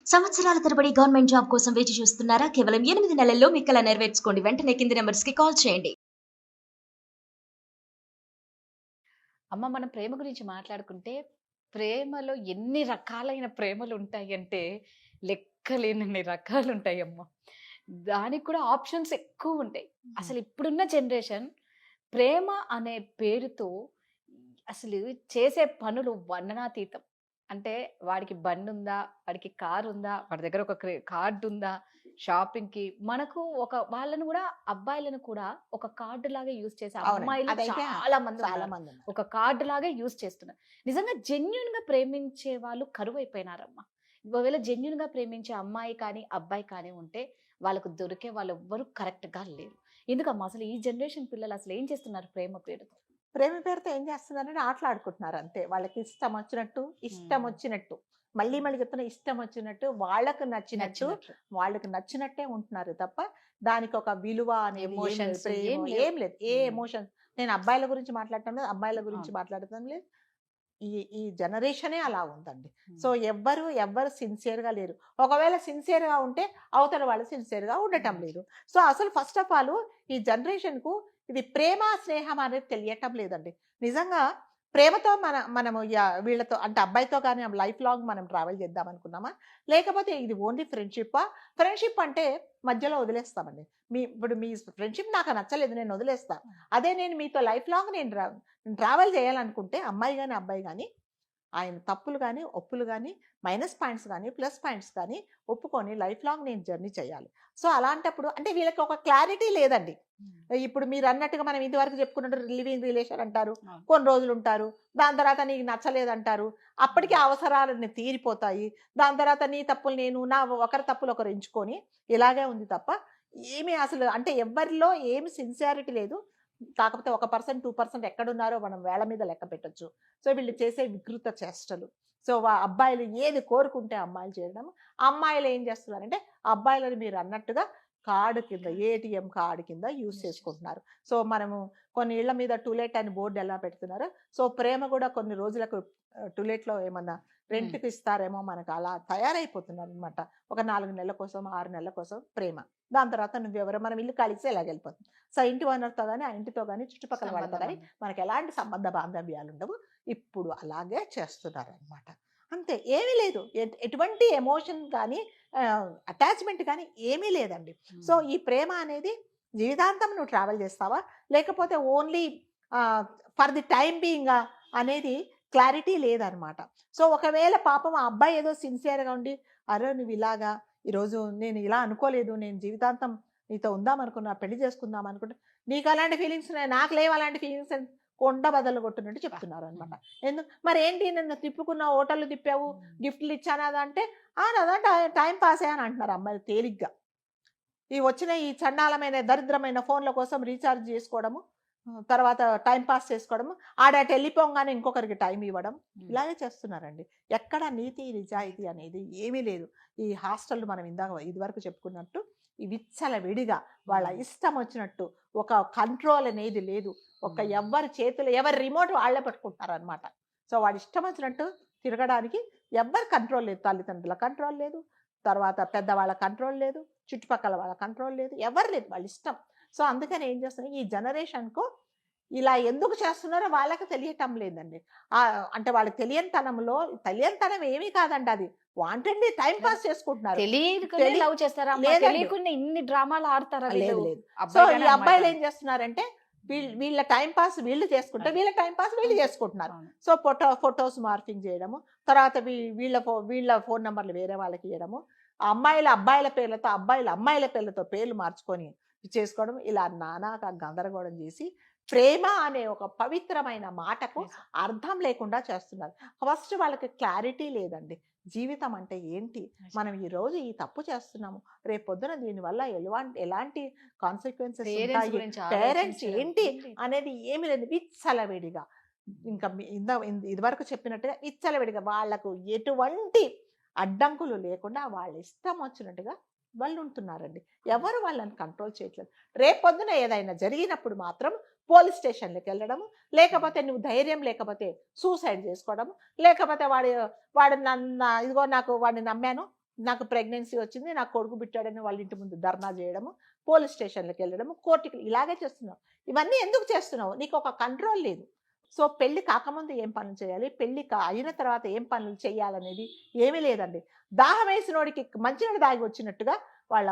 సంవత్సరాల తరబడి government job కోసం వేచి చూస్తున్నారా? కేవలం 8 నెలల్లో మీ కల నెరవేర్చుకోండి. వెంటనే కింది నంబర్స్‌కి కాల్ చేయండి. అమ్మ మనం ప్రేమ గురించి మాట్లాడుకుంటే, ప్రేమలో ఎన్ని రకాలైన ప్రేమలుంటాయంటే, లెక్కలేనన్ని రకాలుంటాయమ్మ. దానికి కూడా ఆప్షన్స్ ఎక్కువుంటాయి. అసలు ఇప్పుడున్న జనరేషన్ ప్రేమ అనే పేరుతో అసలు చేసే పనులు వర్ణనాతీతం. అంటే వాడికి బండుందా? వాడికి కారుందా? వాడి దగ్గర ఒక కార్డుందా? షాపింగ్‌కి మనకు వాళ్ళని గూడా అబ్బాయిలను కూడా ఒక కార్డ్‌లాగా యూజ్ చేసే అవునండి. అమ్మాయిలు అదైతే చాలా చాలా మందున్నారు. మందున్నారు. ఒక కార్డ్‌లాగా యూజ్ చేస్తున్నారు. నిజంగా జెన్యూన్‌గా ప్రేమించే వాళ్ళు కరువైపోయినారమ్మ. ఒకవేళ జెన్యూన్‌గా ప్రేమించే అమ్మాయి కానీ, అబ్బాయి కానీ ఉంటే వాళ్ళకు దొరికే వాళ్ళెవ్వరు కరెక్ట్‌గా లేరు. ఎందుకమ్మా అసలు ఈ జనరేషన్ పిల్లలు అసలేం చేస్తున్నారు ప్రేమ పేరుతో? ప్రేమ పేరుతో ఏం చేస్తున్నారంటే ఆటలాడుకుంటున్నారు అంతే. వాళ్ళకి ఇష్టం హ్మ్. వచ్చినట్టు. మళ్ళీ మళ్ళీ చెప్తున్నా ఇష్టం వచ్చినట్టు, వాళ్ళకి నచ్చినట్టు, నచ్చినట్లు. వాళ్ళకి నచ్చినట్టే ఉంటున్నారు తప్ప, దానికి ఒక విలువ అనేది ఏం లేదు. ఎమోషన్స్ ప్రేమ ఏం లేవు. ఏం లేదు. ఏ హ్మ్. ఎమోషన్ నేను అబ్బాయిల గురించి మాట్లాడటం లేదు. అమ్మాయిల గురించి అవును. మాట్లాడటం లేదు. ఈ ఈ జనరేషనే అలా ఉందండి. సో, హ్మ్. ఎవ్వరు సిన్సియర్‌గా లేరు. ఒకవేళ సిన్సియర్‌గా ఉంటే అవతల వాళ్ళు సిన్సియర్‌గా ఉండటం ఉండట్లే. లేదు. సో, అసలు ఫస్ట్ ఆఫ్ ఆల్ ఈ జనరేషన్‌కు ఇది ప్రేమ, స్నేహం అనేది తెలియటం లేదండి. నిజంగా ప్రేమతో మనము వీళ్ళతో అంటే అబ్బాయితో గాని లైఫ్ లాంగ్ మనం ట్రావెల్ చేద్దాం అనుకున్నామా? లేకపోతే ఇది ఓన్లీ ఫ్రెండ్‌షిప్పా? ఫ్రెండ్‌షిప్ అంటే మధ్యలో వదిలేస్తామండి. ఇప్పుడు మీ ఫ్రెండ్‌షిప్ నాకు నచ్చలేదు నేను వదిలేస్తా. అదే నేను మీతో లైఫ్ లాంగ్ ట్రావెల్ చేయాలనుకుంటే అమ్మాయి గాని, అబ్బాయి గాని ఆయన తప్పులు గాని, ఒప్పులు గాని, మైనస్ పాయింట్స్ గాని, ప్లస్ పాయింట్స్ గాని ఒప్పుకొని లైఫ్ లాంగ్ నేను జర్నీ చేయాలి. సో, అలాంటప్పుడు అంటే వీళ్ళకి ఒక క్లారిటీ లేదండి. హ్మ్. ఇప్పుడు మీరన్నట్టుగా మనం ఇదివరకు చెప్పుకున్నట్టు లివింగ్ రిలేషన్ అంటారు. అవును. కొన్ని రోజులుంటారు. దాని తర్వాత నీకు నచ్చలేదంటారు. అప్పటికి హ్మ్. అవసరాలన్నీ తీరిపోతాయి. దాని తర్వాత నీ తప్పులు నేను ఒకరి తప్పులు ఒకరు ఎంచుకొని ఇలాగే ఉంది తప్ప ఏమి అసలు అంటే ఎవ్వరిలో ఏమి సిన్సియారిటీ లేదు. కాకపోతే 1%, 2% ఎక్కడున్నారో మనం వేళ్ళ మీద లెక్క పెట్టొచ్చు. సో, వీళ్ళు చేసే వికృత చేష్టలు. సో, అబ్బాయిలు ఏది కోరుకుంటే అమ్మాయిలు చేయడం. అమ్మాయిలు ఏం చేస్తున్నారంటే అబ్బాయిలని మీరన్నట్టుగా కార్డ్ కింద ఏటీఎం కార్డ్ కింద యూజ్ చేసుకుంటున్నారు. సో, మనము కొన్ని ఇళ్ల మీద టు లెట్ అని బోర్డ్ ఎలా పెడుతున్నారో, సో, ప్రేమ కూడా కొన్ని రోజులకు టు లెట్‌లో ఏమన్నా హ్మ్. రెంట్‌కి ఇస్తారేమో మనకు అలా తయారైపోతున్నారనమాట. ఒక 4 నెలల కోసం, 6 నెలల కోసం ప్రేమ. దాని తర్వాత నువ్వెవరో మనం ఇల్లు ఖాళీ చేసి ఎలాగెళ్ళిపోతాం. సో, ఇంటి ఓనర్‌తో గాని, ఆ ఇంటితో గాని, చుట్టుపక్కల వాళ్ళతో సంబంధం గాని ఉంది. మనకెలాంటి సంబంధ బాంధవ్యాలుండవు. ఇప్పుడు అలాగే చేస్తున్నారనమాట. అంతే. ఏమీ లేదు. ఎటువంటి ఎమోషన్ కానీ అటాచ్‌మెంట్ కానీ ఏమీ లేదండి. సో, హ్మ్. ఈ ప్రేమ అనేది జీవితాంతం నువ్వు ట్రావెల్ చేస్తావా? లేకపోతే ఓన్లీ ఆహ్, ఫర్ ది టైమ్ బీయింగా అనేది క్లారిటీ లేదనమాట. సో, ఒకవేళ పాపం ఆ అబ్బాయి ఏదో సిన్సియర్‌గా ఉండి, "అరె! నువ్విలాగా ఈరోజు నేను ఇలా అనుకోలేదు. నేను జీవితాంతం నీతో ఉందామనుకున్నా, పెళ్లి చేసుకుందాం అనుకుంటే" నీకలాంటి ఫీలింగ్స్ ఉన్నాయి. నాకు లేవు అలాంటి ఫీలింగ్స్ అని కొండ బద్దలు కొట్టినట్టు అబ్బా! చెప్తున్నారనమాట. హ్మ్. మరేంటి నన్ను తిప్పుకున్నావు, హోటల్‌లు తిప్పావు, హ్మ్. గిఫ్ట్‌లు ఇచ్చాను అదా అంటే, "ఆ! నాదా టైమ్ పాసే" అని అంటున్నారు అమ్మాయిలు తేలిగ్గా. ఈ వచ్చిన ఈ చండాలమైన, దరిద్రమైన ఫోన్‌ల కోసం రీచార్జ్ చేసుకోవడము, తర్వాత టైమ్ పాస్ చేసుకోవడము, ఆడటు ఎళ్ళిపోంగానే ఇంకొకరికి టైమ్ ఇవ్వడం, హ్మ్. ఇలాగే చేస్తున్నారండి. ఎక్కడ నీతి, నిజాయితీ అనేది ఏమీ లేదు. ఈ హాస్టల్‌లు మనం ఇదివరకు చెప్పుకున్నట్టు, ఈ విచ్చలవిడిగా వాళ్ళ హ్మ్. ఇష్టం వచ్చినట్టు ఒక కంట్రోల్ అనేది లేదు. హ్మ్. ఎవ్వరి చేతులు ఎవరి రిమోట్ వాళ్ళే పట్టుకుంటున్నారనమాట. సో, వాడి ఇష్టం వచ్చినట్టు తిరగడానికి ఎవ్వరి కంట్రోల్ లేదు. తల్లిదండ్రుల కంట్రోల్ లేదు. తర్వాత పెద్దవాళ్ళ కంట్రోల్ లేదు. చుట్టుపక్కల వాళ్ళ కంట్రోల్ లేదు. ఎవరు లేదు. వాళ్ళ ఇష్టం. సో, అందుకని ఏం చేస్తున్నారు ఈ జనరేషన్‌కు ఇలా ఎందుకు చేస్తున్నారో వాళ్ళకి తెలియటం లేదండి. అంటే వాళ్ళకి తెలియనితనం ఏమీ కాదండి అది. వాంటెడ్‌లీ టైమ్ అదే. పాస్ చేసుకుంటున్నారు. తెలియకనే తెలి లవ్ చేస్తారమ్మా. లేదండి. తెలియకుండా ఇన్ని డ్రామాలు ఆడతారా వీళ్ళు? లేదు. లేదు. సో, అబ్బాయి ఈ గాని, అమ్మాయి అబ్బాయిలు గాని. ఏం చేస్తున్నారంటే హ్మ్. వీళ్ళ టైమ్ పాస్ వీళ్ళు చేసుకుంటే, అదే. వీళ్ళ టైమ్ పాస్ వీళ్ళు అంతే. చేసుకుంటున్నారు. అవును. సో, ఫోటోస్ మార్ఫింగ్ చేయడము, తర్వాత వీళ్ళ ఫోను నంబర్‌లు వేరే వాళ్ళకి ఇయ్యడము, అమ్మాయిలు అబ్బాయిల పేర్లతో, అబ్బాయిలు అమ్మాయిల పేర్లతో పేర్లు మార్చుకొని చేసుకోవడం, ఇలా నానాక గందరగోళం చేసి, ప్రేమ అనే ఒక పవిత్రమైన మాటకు నిజం. అర్థం లేకుండా చేస్తున్నారు. ఫస్ట్ వాళ్ళకి క్లారిటీ లేదండి. జీవితం అంటే ఏంటి? నిజం. మనం ఈరోజు ఈ తప్పు చేస్తున్నాము. రేపొద్దున దీనివల్ల ఎలాంటి కాన్సిక్వెన్సెస్ పేరెంట్స్ ఉంటాయి. గురించి పేరెంట్స్ ఆలోచించడం ఏంటి ఏం లేదు. అనేది ఏమి లేదు. విచ్చలవిడిగా ఇంకా ఇదివరకు చెప్పినట్టుగా విచ్చలవిడిగా వాళ్ళకు ఎటువంటి అడ్డంకులు లేకుండా వాళ్ళ ఇష్టం వచ్చినట్టుగా వాళ్ళు ఉంటున్నారండి. అవును. ఎవరు వాళ్ళని కంట్రోల్ చేయట్లేదు. రేపొద్దున ఏదైనా జరిగినప్పుడు మాత్రం పోలీస్ స్టేషన్‌లకెళ్ళడము, హ్మ్. లేకపోతే నువ్వు ధైర్యం లేకపోతే సూసైడ్ చేసుకోవడము, లేకపోతే వాడు వాడు ఇదిగో నాకు వాడిని నమ్మాను. నాకు ప్రెగ్నెన్సీ వచ్చింది, నాకు కొడుకు బిట్టాడని వాళ్ళ ఇంటి ముందు ధర్నా చేయడము, పోలీస్ స్టేషన్లకు వెళ్ళడము, కోర్టుకి ఇలాగే చేస్తున్నావు. ఇవన్నీ ఎందుకు చేస్తున్నావు? నీకు ఒక కంట్రోల్ లేదు. సో పెళ్లి కాకముందు ఏం పనులు చేయాలి, పెళ్లి అయిన తర్వాత ఏం పనులు చేయాలనేది ఏమీ లేదండి. దాహం వేసినోడికి మంచినీళ్ళు దాగి వచ్చినట్టుగా వాళ్ళ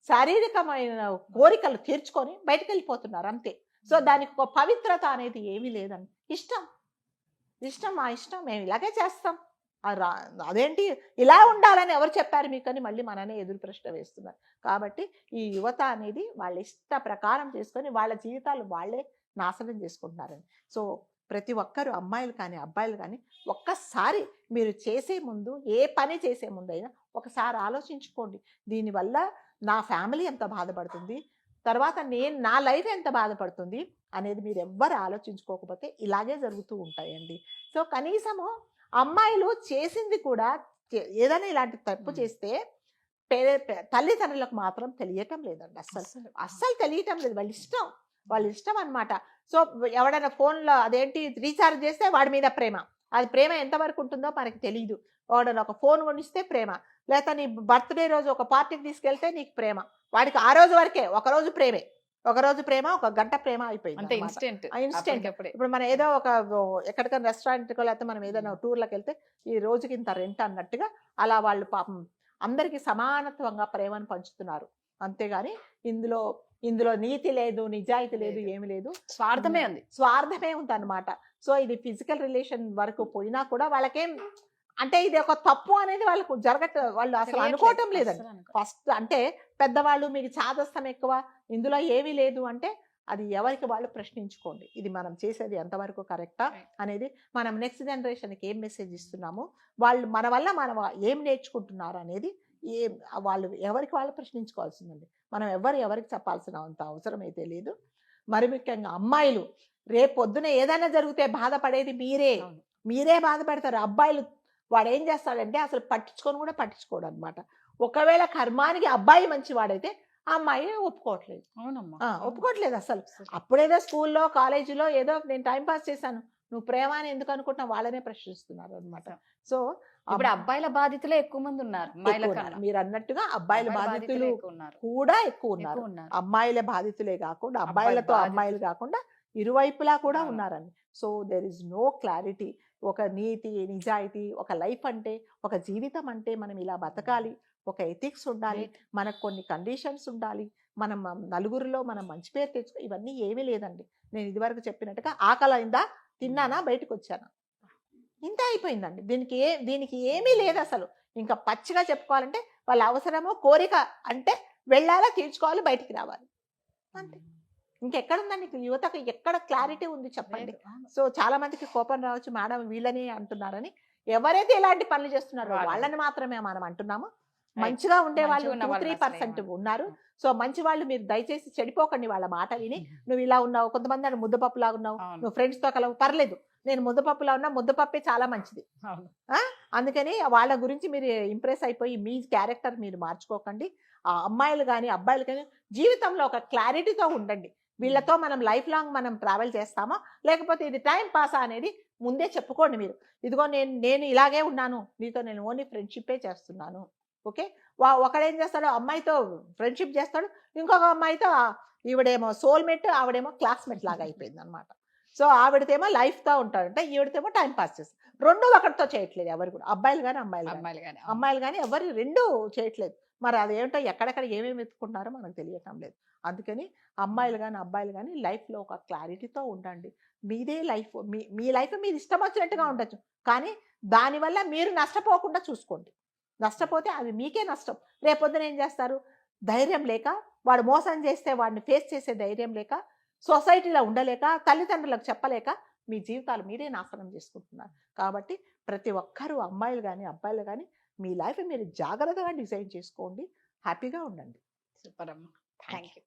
శారీరకమైన కోరికలు తీర్చుకొని బయటకు వెళ్ళిపోతున్నారు అంతే. సో దానికి ఒక పవిత్రత అనేది ఏమీ లేదండి. ఇష్టం మా ఇష్టం, మేము ఇలాగే చేస్తాం. అదేంటి ఇలా ఉండాలని ఎవరు చెప్పారు మీకు అని మళ్ళీ మననే ఎదురు ప్రశ్న వేస్తున్నారు. కాబట్టి ఈ యువత అనేది వాళ్ళ ఇష్ట ప్రకారం చేసుకొని వాళ్ళ జీవితాలు వాళ్ళే నాశనం చేసుకుంటున్నారని. సో ప్రతి ఒక్కరు అమ్మాయిలు కానీ అబ్బాయిలు కానీ ఒక్కసారి మీరు చేసే ముందు, ఏ పని చేసే ముందు అయినా ఒకసారి ఆలోచించుకోండి. దీనివల్ల నా ఫ్యామిలీ ఎంత బాధపడుతుంది, తర్వాత నా లైఫ్ ఎంత బాధపడుతుంది అనేది మీరు ఎవ్వరు ఆలోచించుకోకపోతే ఇలాగే జరుగుతూ ఉంటాయండి. సో కనీసము అమ్మాయిలు చేసింది కూడా ఏదైనా ఇలాంటి తప్పు చేస్తే తల్లిదండ్రులకు మాత్రం తెలియటం లేదండి. అస్సలు తెలియటం లేదు. వాళ్ళ ఇష్టం అనమాట. సో ఎవడైనా ఫోన్లో అదేంటి రీఛార్జ్ చేస్తే వాడి మీద ప్రేమ, అది ప్రేమ ఎంతవరకు ఉంటుందో మనకి తెలియదు. వాడని ఒక ఫోన్ కొనిస్తే ప్రేమ, లేకపోతే నీ బర్త్డే రోజు ఒక పార్టీకి తీసుకెళ్తే నీకు ప్రేమ, వాడికి ఆ రోజు వరకే ఒకరోజు ప్రేమే, ఒక గంట ప్రేమ అయిపోయింది. ఇన్స్టెంట్. ఇప్పుడు మనం ఏదో ఒక ఎక్కడికైనా రెస్టారెంట్కో లేకపోతే మనం ఏదైనా టూర్లకు వెళ్తే ఈ రోజుకి ఇంత రెంట్ అన్నట్టుగా అలా వాళ్ళు పాపం అందరికీ సమానత్వంగా ప్రేమను పంచుతున్నారు. అంతేగాని ఇందులో నీతి లేదు, నిజాయితీ లేదు, ఏమి లేదు, స్వార్థమే ఉంది అనమాట. సో ఇది ఫిజికల్ రిలేషన్ వరకు పోయినా కూడా వాళ్ళకేం అంటే ఇది ఒక తప్పు అనేది వాళ్ళు అసలు అనుకోవటం లేదండి. ఫస్ట్ అంటే పెద్దవాళ్ళు మీకు చాదస్తం ఎక్కువ, ఇందులో ఏమీ లేదు అంటే అది ఎవరికి వాళ్ళు ప్రశ్నించుకోండి. ఇది మనం చేసేది ఎంతవరకు కరెక్టా అనేది, మనం నెక్స్ట్ జనరేషన్కి ఏం మెసేజ్ ఇస్తున్నాము, వాళ్ళు మన వల్ల మనం ఏం నేర్చుకుంటున్నారు అనేది వాళ్ళు ఎవరికి వాళ్ళు ప్రశ్నించుకోవాల్సిందండి. మనం ఎవరికి చెప్పాల్సిన అంత అవసరం అయితే లేదు. మరి ముఖ్యంగా అమ్మాయిలు రేపు పొద్దున ఏదైనా జరిగితే బాధపడేది మీరే బాధపడతారు. అబ్బాయిలు వాడు ఏం చేస్తాడంటే అసలు పట్టించుకోడు అనమాట. ఒకవేళ కర్మానికి అబ్బాయి మంచివాడైతే ఆ అమ్మాయి ఒప్పుకోవట్లేదు. ఒప్పుకోవట్లేదు అసలు. అప్పుడేదో స్కూల్లో కాలేజీలో ఏదో నేను టైం పాస్ చేశాను, నువ్వు ప్రేమ అని ఎందుకు అనుకుంటున్నా వాళ్ళనే ప్రశ్నిస్తున్నారు అనమాట. సో ఇప్పుడు అబ్బాయిల బాధితులే ఎక్కువ మంది ఉన్నారు. మీరు అన్నట్టుగా అబ్బాయిల బాధితులు కూడా ఎక్కువ ఉన్నారు. అమ్మాయిల బాధితులే కాకుండా అబ్బాయిలతో అమ్మాయిలు కాకుండా ఇరువైపులా కూడా ఉన్నారని. So there is no clarity. ఒక నీతి, నిజాయితీ, ఒక లైఫ్ అంటే, ఒక జీవితం అంటే మనం ఇలా బతకాలి, ఒక ఎథిక్స్ ఉండాలి, మనకు కొన్ని కండిషన్స్ ఉండాలి, మనం నలుగురిలో మనం మంచి పేరు తెచ్చుకో, ఇవన్నీ ఏమీ లేదండి. నేను ఇదివరకు చెప్పినట్టుగా ఆకలైందా, తిన్నానా, బయటకు వచ్చానా, ఇంత అయిపోయిందండి. దీనికి ఏమీ లేదు అసలు. ఇంకా పచ్చిగా చెప్పుకోవాలంటే వాళ్ళ అవసరమో కోరిక అంటే వెళ్ళాలా, తీర్చుకోవాలి, బయటికి రావాలి, అంతే. ఇంకెక్కడుందండి యువతకు? ఎక్కడ క్లారిటీ ఉంది చెప్పండి? సో చాలా మందికి కోపం రావచ్చు, మేడం వీళ్ళని అంటున్నారని. ఎవరైతే ఇలాంటి పనులు చేస్తున్నారో వాళ్ళని మాత్రమే మనం అంటున్నాము. మంచిగా ఉండే వాళ్ళు 2-3% ఉన్నారు. సో మంచి వాళ్ళు మీరు దయచేసి చెడిపోకండి వాళ్ళ మాట విని. నువ్వు ఇలా ఉన్నావు, కొంతమంది అంటే ముద్దపప్పులాగా ఉన్నావు, నువ్వు ఫ్రెండ్స్ తో కలవు, పర్లేదు, నేను ముద్దపప్పులా ఉన్నా, ముద్దపప్పే చాలా మంచిది. అందుకని వాళ్ళ గురించి మీరు ఇంప్రెస్ అయిపోయి మీ క్యారెక్టర్ మీరు మార్చుకోకండి. ఆ అమ్మాయిలు కానీ అబ్బాయిలు కానీ జీవితంలో ఒక క్లారిటీతో ఉండండి. వీళ్ళతో మనం లైఫ్ లాంగ్ మనం ట్రావెల్ చేస్తామా లేకపోతే ఇది టైం పాసా అనేది ముందే చెప్పుకోండి మీరు. ఇదిగో నేను ఇలాగే ఉన్నాను, నీతో నేను ఓన్లీ ఫ్రెండ్షిప్పే చేస్తున్నాను, ఓకే. ఒకడేం చేస్తాడు, అమ్మాయితో ఫ్రెండ్షిప్ చేస్తాడు, ఇంకొక అమ్మాయితో ఈవిడేమో సోల్మేట్, ఆవిడేమో క్లాస్మేట్ లాగా అయిపోయింది అనమాట. సో ఆవిడతేమో లైఫ్తో ఉంటాడంటే, ఈవిడతేమో టైం పాస్ చేస్తారు. రెండు ఒకటితో చేయట్లేదు ఎవరు కూడా, అబ్బాయిలు కానీ అమ్మాయిలు కానీ ఎవరు రెండు చేయట్లేదు. మరి అదేంటో ఎక్కడెక్కడ ఏమేమి ఎత్తుకుంటున్నారో మనకు తెలియటం లేదు. అందుకని అమ్మాయిలు కానీ అబ్బాయిలు కానీ లైఫ్లో ఒక క్లారిటీతో ఉండండి. మీదే లైఫ్, మీ లైఫ్ మీరు ఇష్టం వచ్చినట్టుగా ఉండొచ్చు, కానీ దానివల్ల మీరు నష్టపోకుండా చూసుకోండి. నష్టపోతే అది మీకే నష్టం. రేపొద్దున ఏం చేస్తారు, ధైర్యం లేక, వాడు మోసం చేస్తే వాడిని ఫేస్ చేసే ధైర్యం లేక, సొసైటీలో ఉండలేక, తల్లిదండ్రులకు చెప్పలేక మీ జీవితాలు మీరే నాశనం చేసుకుంటున్నారు. కాబట్టి ప్రతి ఒక్కరూ అమ్మాయిలు కానీ అబ్బాయిలు కానీ మీ లైఫ్ మీరు జాగ్రత్తగా డిజైన్ చేసుకోండి, హ్యాపీగా ఉండండి. సూపర్ అమ్మ, థ్యాంక్ యూ.